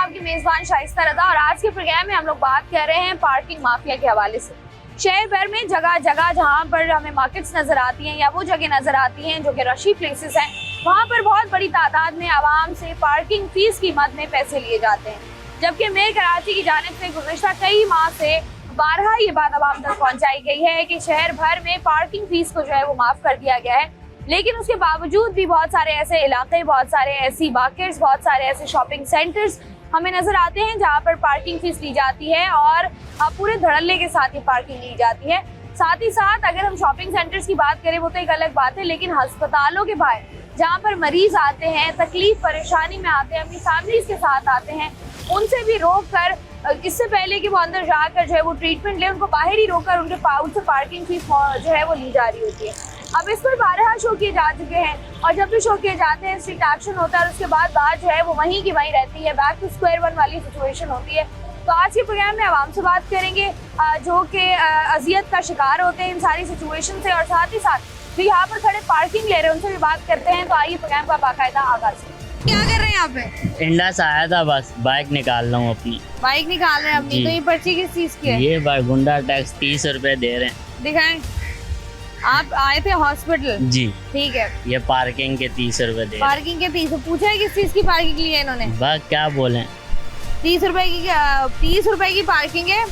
आपकी मेजबान शाइस्ता रज़ा और आज के प्रोग्राम में हम लोग बात कर रहे हैं पार्किंग माफिया के हवाले से। शहर भर में जगह जगह जहां पर हमें मार्केट्स नजर आती हैं या वो जगह नजर आती हैं जो कि रशी प्लेसेस हैं, वहां पर बहुत बड़ी तादाद में आवाम से पार्किंग फीस की मद में पैसे लिए जाते हैं। जबकि मेयर कराची की जानिब से गुज़िश्ता कई माह से बारहा ये बात आवाम तक पहुंचाई गई है कि शहर भर में पार्किंग फीस को जो है वो माफ कर दिया गया है, लेकिन उसके बावजूद भी बहुत सारे ऐसे इलाके, बहुत सारे ऐसी मार्केट्स, बहुत सारे ऐसे शॉपिंग सेंटर्स हमें नजर आते हैं जहां पर पार्किंग फीस ली जाती है और पूरे धड़ल्ले के साथ ये पार्किंग ली जाती है। साथ ही साथ अगर हम शॉपिंग सेंटर्स की बात करें वो तो एक अलग बात है, लेकिन अस्पतालों के बाहर जहाँ पर मरीज आते हैं, तकलीफ परेशानी में आते हैं, अपनी फैमिलीज के साथ आते हैं, उनसे भी रोक कर, इससे पहले कि वो अंदर जाकर जो है वो ट्रीटमेंट ले, उनको बाहर ही रोककर उनके पाउच से पार्किंग फीस जो है वो ली जा रही होती है। अब इस पर 12 शो किए जा चुके हैं और जब भी शो किए जाते हैं स्ट्रिक्ट एक्शन होता है और उसके बाद बात जो है वो वहीं की वहीं रहती है, बैक टू स्क्वायर वन वाली सिचुएशन होती है। तो आज के प्रोग्राम में आवाम से बात करेंगे जो कि अजियत का शिकार होते हैं इन सारी सिचुएशन से, और साथ ही साथ जो यहाँ पर खड़े पार्किंग ले रहे हैं उनसे भी बात करते हैं। तो आइए प्रोग्राम का बाकायदा आगाज। क्या कर रहे हैं यहाँ पे? इंडा से आया था, बस बाइक निकाल रहा हूँ अपनी। बाइक निकाल रहे हैं अपनी? तो ये पर्ची किस चीज की है? ये गुंडा टैक्स 30 रुपए दे रहे हैं। दिखाएं। आप आए थे हॉस्पिटल? जी ठीक है। ये पार्किंग के 30 रुपए दे। पार्किंग के 30? पूछा है किस चीज की पार्किंग ली है इन्होंने? बस क्या बोले, 30 रुपए की पार्किंग है।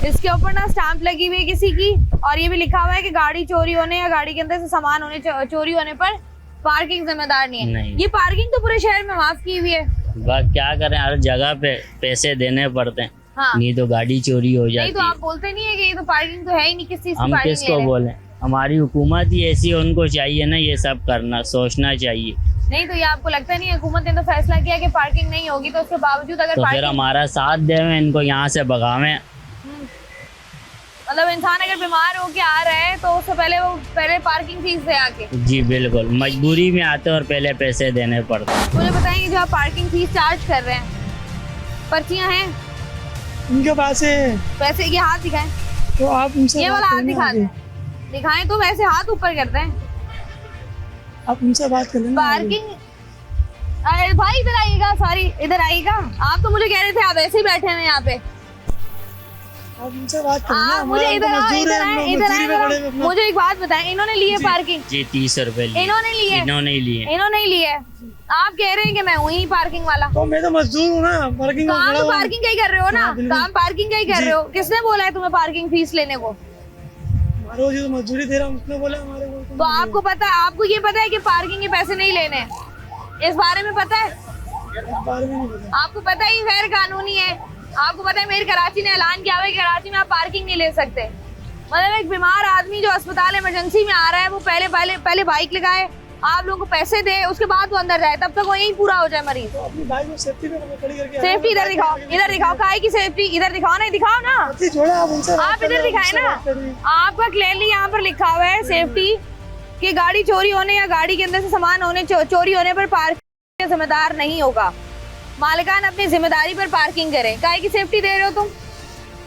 इसके ऊपर ना स्टैंप लगी हुई है किसी की, और ये भी लिखा हुआ है कि गाड़ी चोरी होने या गाड़ी के अंदर से सामान होने चोरी होने पर पार्किंग जिम्मेदार नहीं है। नहीं। ये पार्किंग तो पूरे शहर में माफ की हुई है। बस क्या करें, हर जगह पे पैसे देने पड़ते हैं। हाँ। नहीं तो गाड़ी चोरी हो जाती नहीं तो आप बोलते नहीं है कि ये तो पार्किंग तो है ही नहीं, किस चीज की हम पार्किंग किसको है? बोले, हमारी हुकूमत ही ऐसी, उनको चाहिए ना ये सब करना, सोचना चाहिए। नहीं तो ये आपको लगता नहीं है हुकूमत ने तो फैसला किया कि पार्किंग नहीं होगी, तो उसके बावजूद अगर तो फिर हमारा साथ देवे, इनको यहाँ से भगावे। मतलब इंसान अगर बीमार होके आ रहा है तो उससे पहले वो पार्किंग फीस दे आके? जी बिल्कुल, मजबूरी में आते और पहले पैसे देने पड़ते। मुझे बताएंगे जो आप पार्किंग फीस चार्ज कर रहे हैं, पर्चियां हैं उनके पास है पैसे? ये हाथ दिखाएं। तो आप उनसे ये वाला हाथ दिखा दें। दिखाएं तो वैसे हाथ ऊपर करते हैं। आप उनसे बात कर लेना। पार्किंग, अरे भाई इधर आइएगा, सॉरी इधर आइएगा। आप तो मुझे कह रहे थे आप ऐसे ही बैठे हैं यहाँ पे। आप उनसे बात कर लेना। मुझे इधर मुझे एक बात बताएं, इन्होंने ली है पार्किंग? जी 30 रुपए इन्होंने ली है? इन्होंने ही लिए। इन्होंने ही ली है। आप कह रहे हैं कि मैं हूँ ही पार्किंग वाला? तो मैं तो मजदूर हूँ ना, पार्किंग काम तो पार्किंग का ही कर रहे हो ना? काम पार्किंग का ही कर रहे हो। किसने बोला है तुम्हें पार्किंग फीस लेने को? रोज तो मजदूरी दे रहा हूँ, उसने बोला हमारे को। तो आपको पता है, आपको ये पता है कि पार्किंग के पैसे नहीं लेने, इस बारे में पता है? बारे में नहीं पता। आपको पता है ये गैर कानूनी है? आपको पता है मेरे कराची ने ऐलान किया हुआ है कि कराची में आप पार्किंग नहीं ले सकते। मतलब एक बीमार आदमी जो अस्पताल इमरजेंसी में आ रहा है वो पहले बाइक लगाए, आप लोगों को पैसे दे, उसके बाद वो अंदर जाए, तब तक वो यहीं पूरा हो जाए मरीज। तो अपनी बाइक को सेफ्टी पे खड़ी करके। सेफ्टी इधर दिखाओ, इधर दिखाओ, काहे की सेफ्टी? इधर दिखाओ ना, दिखाओ ना। आप इधर दिखाए ना। आपका क्लियरली यहाँ पर लिखा हुआ है सेफ्टी कि गाड़ी चोरी होने या गाड़ी के अंदर से सामान होने चोरी होने पर पार्किंग जिम्मेदार नहीं होगा। मालिकान अपनी जिम्मेदारी पर पार्किंग करें। काहे की सेफ्टी दे रहे हो तुम?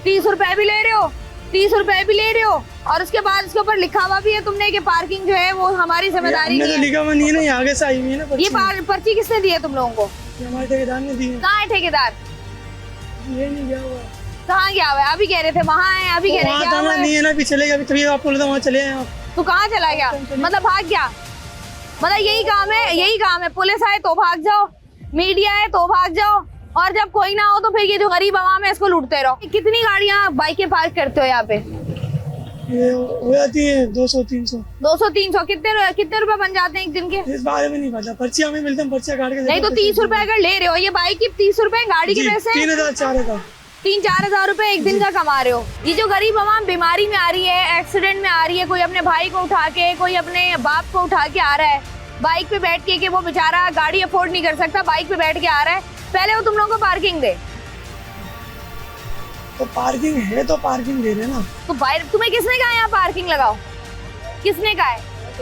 30 रुपए भी ले रहे हो, 30 रुपए भी ले रहे हो, और उसके बाद इसके ऊपर लिखा हुआ भी है तुमने कि पार्किंग जो है वो हमारी जिम्मेदारी नहीं है। लिखा हुआ नहीं है ना, आगे से आई हुई है ना पर्ची। ये पर्ची किसने दी है तुम लोगों को? हमारे ठेकेदार ने दी है। कहाँ है ठेकेदार? ये नहीं गया हुआ। कहाँ गया हुआ है? अभी कह रहे थे वहाँ है, अभी कह रहे हैं क्या हुआ है? नहीं है ना, अभी चले गया। अभी तभी आपको बोला था वहाँ चले हैं। तू कहाँ चला गया? मतलब भाग गया? मतलब यही काम है, यही काम है। पुलिस आए तो भाग जाओ, मीडिया है तो भाग जाओ, और जब कोई ना हो तो फिर ये जो गरीब आवाम है इसको लूटते रहो। कितनी गाड़ियाँ बाइकें पार्क करते हो यहाँ पे? ये हो जाती है 200-300। 200-300 कितने रुपए बन जाते हैं एक दिन के? इस बारे में नहीं पता, पर्ची हमें मिलते हैं, पर्ची काट के। नहीं तो 30 रुपए अगर ले रहे हो, ये बाइक की 30 रुपए, गाड़ी के पैसे 3,000-4,000 3-4 हजार रुपए एक दिन का कमा रहे हो। ये जो गरीब आवाम बीमारी में आ रही है, एक्सीडेंट में आ रही है, कोई अपने भाई को उठा के, कोई अपने बाप को उठा के आ रहा है बाइक पे बैठ के, कि वो बेचारा गाड़ी अफोर्ड नहीं कर सकता, बाइक पे बैठ के आ रहा है, पहले वो तुम लोगों को पार्किंग दे। तो पार्किंग है तो पार्किंग दे रहे ना। तो बाहर तुम्हें किसने कहा यहाँ पार्किंग लगाओ? किसने कहा है?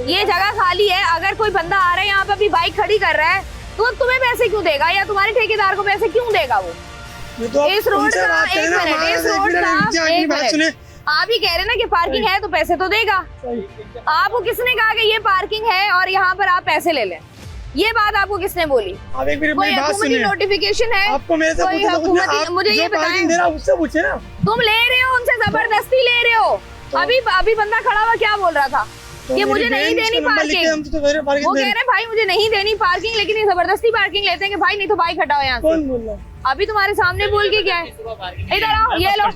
ये जगह खाली है, अगर कोई बंदा आ रहा है यहाँ पे अभी बाइक खड़ी कर रहा है तो तुम्हें पैसे क्यों देगा, या तुम्हारे ठेकेदार को पैसे क्यों देगा वो? तो इस रोड का एक मिनट, आप ही कह रहे हैं ना कि पार्किंग है तो पैसे तो देगा। आपको किसने कहा कि ये पार्किंग है और यहाँ पर आप पैसे ले लें? ये बात आपको किसने बोली? आप एक कोई मेरी बात हुकूमती सुनिए, नोटिफिकेशन है? आपको मेरे से कोई पूछना कुछ नहीं, हुकूमती- आप मुझे जो ये पार्किंग बताएं, दे रहा है उससे पूछे ना। तुम ले रहे हो उनसे, जबरदस्ती ले रहे हो। अभी अभी बंदा खड़ा हुआ क्या बोल रहा था तो कि मेरी मुझे बहन नहीं इसका देनी नंबर लिखे, हम पार्किंग। तो मेरे पार्किंग वो दे कह रहे रहे हैं भाई मुझे नहीं देनी पार्किंग, लेकिन ये जबरदस्ती पार्किंग लेते हैं कि भाई नहीं तो बाइक हटाओ यहाँ से। कौन बोल रहा है? अभी तुम्हारे सामने बोल के क्या है? इधर आओ, ये लो,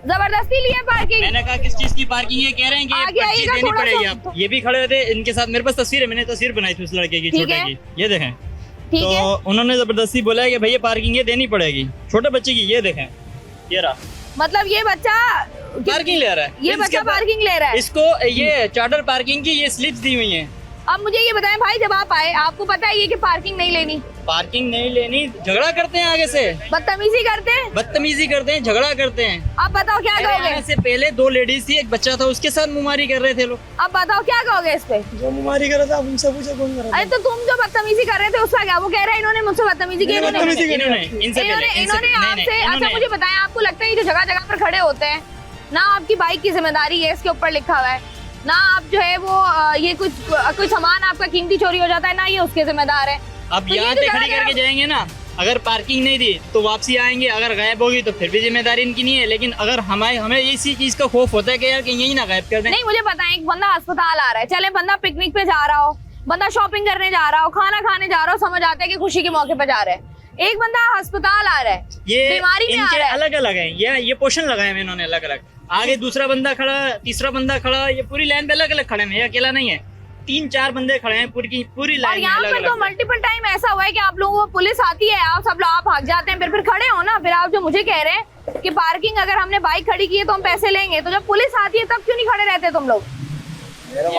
जबरदस्ती लिए पार्किंग। मैंने कहा किस चीज की पार्किंग है, कह रहे हैं कि आगे ये पर्ची आइएगा देनी थोड़ा पड़ेगी। सा। आप ये भी खड़े थे इनके साथ, मेरे पास तस्वीर है, मैंने तस्वीर बनाई थी उस लड़के की, ठीक छोटे है। की, ये देखें। ठीक है, तो उन्होंने जबरदस्ती बोला है कि भैया पार्किंग ये देनी पड़ेगी, छोटे बच्चे की, ये देखें, ये रहा मतलब ये बच्चा पार्किंग ले रहा है। ये बच्चा पार्किंग ले रहा है। इसको ये चार्टर पार्किंग की ये स्लिप्स दी हुई हैं। अब मुझे ये बताएं भाई, जब आप आए आपको पता है ये कि पार्किंग नहीं लेनी, पार्किंग नहीं लेनी, झगड़ा करते हैं आगे से, बदतमीजी करते हैं। बदतमीजी करते हैं, झगड़ा करते हैं। अब बताओ क्या मेरे कहोगे? आने से पहले 2 लेडीज थी, एक बच्चा था, उसके साथ मुमारी कर रहे थे लोग। अब बताओ क्या कहोगे इस पे? जो मुमारी कर रहा था आप उनसे पूछो कौन कर रहा अरे तो तुम जो बदतमीजी कर रहे थे उसका क्या? वो कह रहे हैं इन्होंने मुझसे बदतमीजी की। मैंने इन्होंने बदतमीजी की। इन्होंने इनसे पहले इन्होंने इनसे- इन्होंने नहीं, आपसे, नहीं, अच्छा इन्होंने- मुझे बताएं, आपको लगता है ये जो जगह जगह पर खड़े होते हैं ना, आपकी बाइक की जिम्मेदारी है, इसके ऊपर लिखा हुआ है ना, आप जो है वो ये कोई सामान आपका कीमती चोरी हो जाता है ना, ये उसके जिम्मेदार है। अब तो ये यहाँ जो पे जगह खड़ी करके जगह- जाएंगे ना, अगर पार्किंग नहीं दी तो वापसी आएंगे, अगर गायब होगी तो फिर भी जिम्मेदारी इनकी नहीं है। लेकिन अगर हमें इसी चीज का खौफ होता है कि यार कहीं यही ना गायब कर दें। नहीं मुझे बताएं, एक बंदा अस्पताल आ रहा है, चले बंदा पिकनिक पे जा रहा हो, बंदा शॉपिंग करने जा रहा हो, खाना खाने जा रहा हो, समझ आता है कि खुशी के मौके पे जा रहा है। एक बंदा अस्पताल आ रहा है, ये बीमारी में आ इनके रहा है। अलग अलग है, ये पोर्शन लगाए हैं इन्होंने अलग अलग। आगे दूसरा बंदा खड़ा, तीसरा बंदा खड़ा, ये पूरी लाइन पे अलग अलग खड़े हैं, ये अकेला नहीं है, 3-4 बंदे खड़े हैं पूरी और लाइन में यहाँ अलग पर तो अलग। मल्टीपल टाइम ऐसा हुआ है कि आप लोगों को पुलिस आती है, आप सब लोग आप भाग जाते हैं, फिर खड़े हो ना, फिर आप जो मुझे कह रहे हैं कि पार्किंग अगर हमने बाइक खड़ी की है तो हम पैसे लेंगे, तो जब पुलिस आती है तब क्यों नहीं खड़े रहते तुम लोग?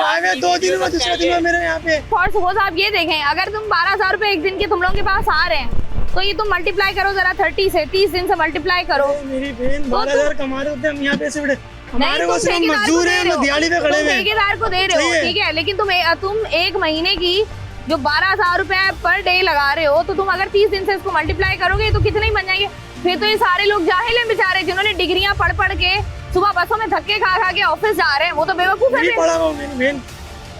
आए हुए 2 दिन में, दूसरे दिन में मेरे यहाँ पे। फॉर सपोज आप ये देखें, अगर तुम 12,000 रुपए एक दिन के तुम लोगों के पास आ रहे हैं तो ये तुम मल्टीप्लाई करो जरा 30 से, 30 दिन से मल्टीप्लाई करो। मेरी बहन 12,000 कमा रहे होते हैं, हम यहाँ पे ऐसे बड़े हमारे नहीं, को तुम सिर्फ ठेकेदार को मजदूर दे है, रहे हो। हम दिहाड़ी पे खड़े तुम हुए हैं। ठेकेदार को दे रहे सही हो, है। ठीक है, लेकिन तुम एक महीने की जो 12,000 रुपए पर डे लगा रहे हो, तो तुम अगर 30 दिन से इसको मल्टीप्लाई करोगे तो कितने ही बन जाएंगे? फिर तो ये सारे लोग जाहिल हैं बेचारे, जिन्होंने डिग्रियां पढ़ पढ़ के सुबह बसों में धक्के खा खा के ऑफिस जा रहे हैं, वो तो बेवकूफ है नहीं फिर। पढ़ा हुआ मेरी बहन,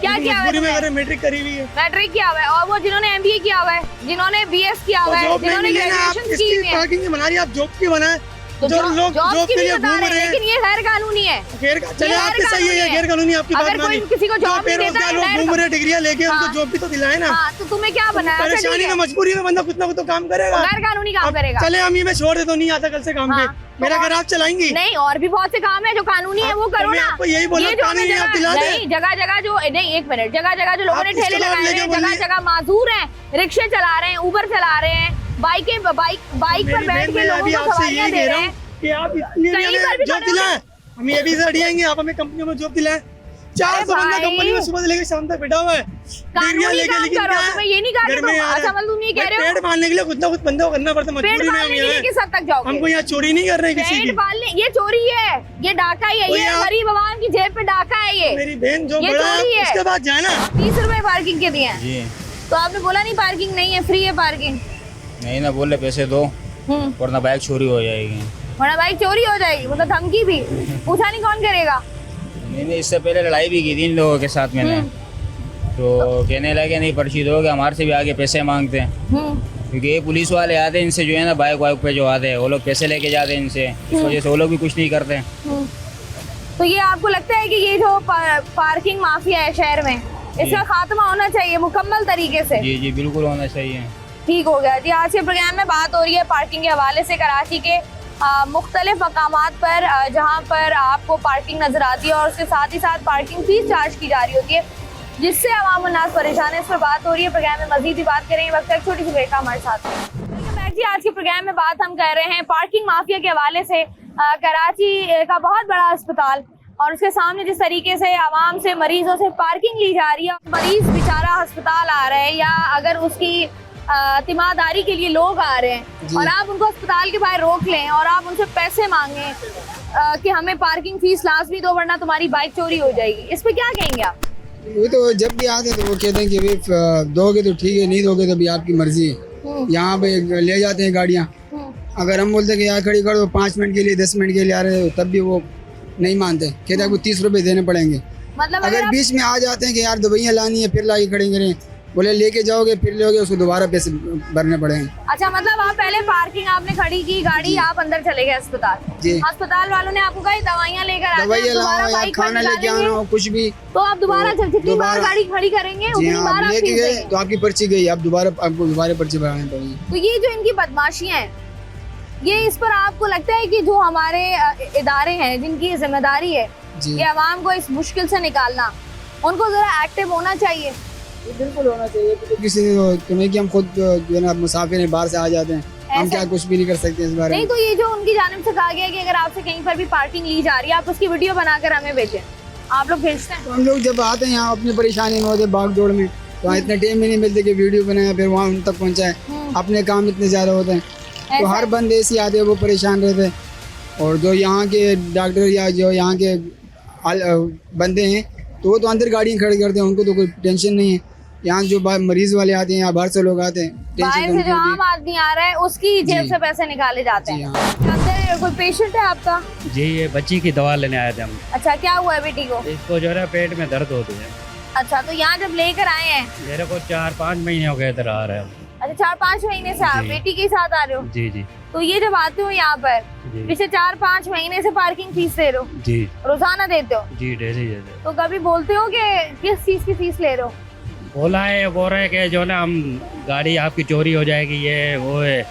क्या किया हुआ है मजबूरी में तुमने? करे, मैट्रिक करी हुई है। मैट्रिक किया हुआ है, और वो जिन्होंने MBA किया हुआ है, जिन्होंने BS किया हुआ तो है, जॉब नहीं जिन्होंने मिली ना, आप ग्रेजुएशन की इसकी हुई है, पार्किंग की बना रही है, आप जॉब की बनाए। तो जो लोग जॉब जॉब की के भी लिए बता घूम रहे रहे हैं, हैं, लेकिन ये गैर कानूनी है। गैर चले ये आपके गैर सही है, ये कानूनी गैर कानूनी आपकी बात अगर मानी। कोई किसी को जो जॉब नहीं देता बेरोजगार है, लोग गैर- घूम रहे हैं डिग्रियां लेके, हाँ। उनको जॉब भी तो दिलाए ना। हाँ, तो तुम्हें क्या बनाया? अच्छा, परेशानी ठीक में है। मजबूरी में बंदा कुछ ना कुछ तो काम करेगा। गैर कानूनी काम अब करेगा। चले हम ये मैं छोड़ देता हूँ, नहीं आता कल से काम हाँ, पे, मेरा घर आप चलाएंगी। नहीं, और भी बहुत से काम है जो कानूनी है, वो तो करो मैं ना। आपको यही बोला, ये जो कानूनी हमें आप दिला दें। नहीं, जगह जगह जो नहीं, एक मिनट, जगह जगह जो लोगों आप ने किसके ठेले नाम लगाए लेके हैं, बोलिए? जगह जगह माजूर हैं, रिक्शे चला रहे हैं, उबर चला रहे हैं, बाइक पर मेरी बैठ बहन, के मैं लोगों अभी को आपसे सवारियां यही दे कह रहे रहा हैं। हूँ कि आप इतनी कहीं पर भी हमें जॉब बनोगे। दिलाएं, हम ये भी से अड़िएंगे, आप हमें कंपनियों में जॉब दिलाएं। 400 बंदा भाई। कंपनी में सुबह से लेकर शाम तक बैठा हुआ है, डिग्रियां कानूनी लेके, काम लेकिन करो, क्या है? तुम्हें ये नहीं कहा कि घर में तुम- आ रहे अच्छा, हैं। मतलब तुम ये कह रहे हो पेट पालने के लिए कुछ ना कुछ बंदे को करना पड़ता है, पेट मजबूरी में हम पालने के लिए यहाँ किस हद तक जाओगे? हमको यहाँ चोरी नहीं कर रहे हैं किसी पेट की। पालने, ये चोरी है, ये डाका ही है, कोई ये आप- गरीब आवाम की जेब पे डाका है ये। मेरी बहन जो ये बड़ा चोरी है है। उसके बाद जाए ना। 30 रुपए पार्किंग के दिए हैं, जी तो आपने बोला नहीं पार्किंग नहीं है, फ्री है पार्किंग। नहीं ना, बोले पैसे दो वरना बाइक चोरी हो जाएगी। वरना बाइक चोरी हो जाएगी, मतलब धमकी भी। पूछा नहीं कौन करेगा? मैंने इससे पहले लड़ाई भी की थी इन लोगों के साथ मैंने, तो कहने लगे नहीं पर्ची दोगे, हमारे से भी आगे पैसे मांगते हैं, क्योंकि ये पुलिस वाले आते हैं इनसे जो है ना, बाइक वाइक पे जो आते हैं वो लोग पैसे लेके जाते हैं इनसे, इस वजह से वो लोग भी कुछ नहीं करते। तो ये आपको लगता है कि ये जो पार्किंग माफिया है शहर में, इसका खात्मा होना चाहिए मुकम्मल तरीके से? जी जी बिल्कुल होना चाहिए। ठीक हो गया जी। आज के प्रोग्राम में बात हो रही है पार्किंग के हवाले से कराची के मुख्तलिफ मकामात पर, जहाँ पर आपको पार्किंग नजर आती है और उसके साथ ही साथ पार्किंग फीस चार्ज की जा रही होती है, जिससे अवाम उन्नास परेशान है। इस पर बात हो रही है। प्रोग्राम में मजीद ही बात करेंगे, वक्त एक छोटी सी ब्रेक का हमारे साथ है। जी, आज के प्रोग्राम में बात हम कर रहे हैं पार्किंग माफिया के हवाले से। कराची का बहुत बड़ा अस्पताल और उसके सामने जिस तरीके से आवाम से, मरीजों से पार्किंग ली जा रही है, मरीज बेचारा अस्पताल आ रहा है या अगर उसकी तिमादारी के लिए लोग आ रहे हैं और आप उनको अस्पताल के बाहर रोक लें और आप उनसे पैसे मांगे कि हमें पार्किंग फीस लाजमी दो वरना तुम्हारी बाइक चोरी हो जाएगी, इस पे क्या कहेंगे आप? वो तो जब भी आते हैं तो वो कहते हैं कि भाई दोगे तो ठीक है, नहीं दोगे तो भी आपकी मर्जी है। यहाँ पे ले जाते हैं गाड़ियाँ, अगर हम बोलते हैं कि यहाँ खड़ी कर दो 5 मिनट के लिए, 10 मिनट के लिए आ रहे हो, तब भी वो नहीं मानते, कहते हैं आपको 30 रुपये देने पड़ेंगे। मतलब अगर बीच में आ जाते हैं कि यार दवाइयाँ लानी है, फिर लाके खड़े करें, बोले लेके जाओगे फिर लोगे उसको दोबारा पैसे भरने पड़ेंगे। अच्छा, मतलब आप पहले पार्किंग आपने खड़ी की गाड़ी, आप अंदर चले गए अस्पताल। जी। अस्पताल वालों ने आपको कहा दवाइयाँ लेकर आ जाओ, दवाइयाँ दोबारा लाओ या बाइक खाना पर लेके निकालेंगे। आना हो कुछ भी, तो आप दोबारा तो जितनी बार दोबारा- गाड़ी खड़ी करेंगे जी उतनी हाँ, बार आप आप लेके फीस गए देंगे। तो आपकी पर्ची गई, आप आपको दोबारा पर्ची बनानी पड़ेगी। तो ये जो इनकी बदमाशियां हैं, ये इस पर आपको लगता है कि जो हमारे इदारे हैं जिनकी जिम्मेदारी है जी ये आवाम को इस मुश्किल से निकालना, उनको जरा एक्टिव होना चाहिए। बिल्कुल होना चाहिए। तो किसी तो नहीं कि हम खुद जो है ना मुसाफिर हैं बाहर से आ जाते हैं, हम ऐसा- क्या कुछ भी नहीं कर सकते इस बारे नहीं में। तो ये जो उनकी जानिब से कहा गया है कि अगर आपसे कहीं पर भी पार्किंग ली जा रही है आप उसकी वीडियो बनाकर हमें भेजें, आप लोग भेजते हैं? तो हम लोग जब आते हैं यहाँ अपनी परेशानी में होते भाग दौड़ में, तो वहाँ इतने टाइम में नहीं मिलते कि वीडियो बनाए फिर वहाँ उन तक पहुँचाए, अपने काम इतने ज़्यादा होते हैं। तो ऐसा हर बंदे ऐसे आते हैं वो परेशान रहते हैं, और जो यहाँ के डॉक्टर या जो यहाँ के बंदे हैं तो वो तो अंदर गाड़ियाँ खड़ी करते हैं, उनको तो कोई टेंशन नहीं है। यहाँ जो मरीज वाले आते हैं या बाहर से लोग आते हैं, बाहर से जो आम आदमी आ रहा है उसकी जेब जी। से पैसे निकाले जाते जी हैं। हाँ। अंदर कोई पेशेंट है आपका? जी, ये बच्ची की दवा लेने आए थे हम। अच्छा, क्या हुआ है बेटी को? इसको जो है ना पेट में दर्द होती है। अच्छा, तो यहाँ जब लेकर आए हैं, मेरे को 4-5 महीने हो गए इधर आ रहे हैं। अच्छा 4-5 महीने से आप जी। बेटी के साथ आ रहे हो? जी जी तो ये जब आते हो यहाँ पर जी पिछले 4-5 महीने से पार्किंग फीस दे रहे हो, जी रोजाना देते हो, जी डेली जैसे तो कभी बोलते हो कि किस चीज की फीस ले रहे हो? बोला है, बोल रहे हैं कि जो ना हम गाड़ी आपकी चोरी हो जाएगी, ये वो है।